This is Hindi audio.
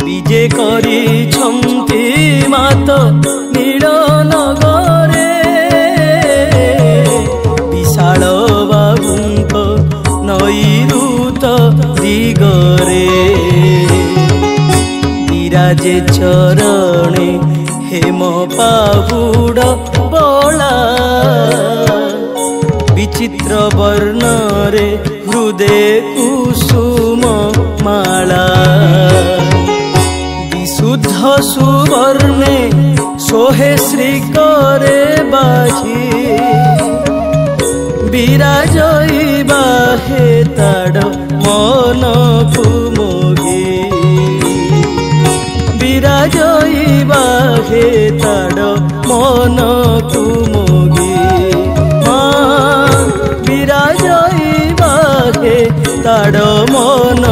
विजे करिछन्ति मात नील नगरे विशाल बाबुंक नईरुत दिगरे विराजे चरणे हेम पाहुड बला विचित्र वर्ण रे हृदय कुसुम माला विशुद्ध सुवर्णे सोहे श्रीकरे बाजी विराजइबा हे ताड़ मन कुमोगी विराजइबा हे ताड़ मन कुमोगी विराजइबा हे ताड़ मन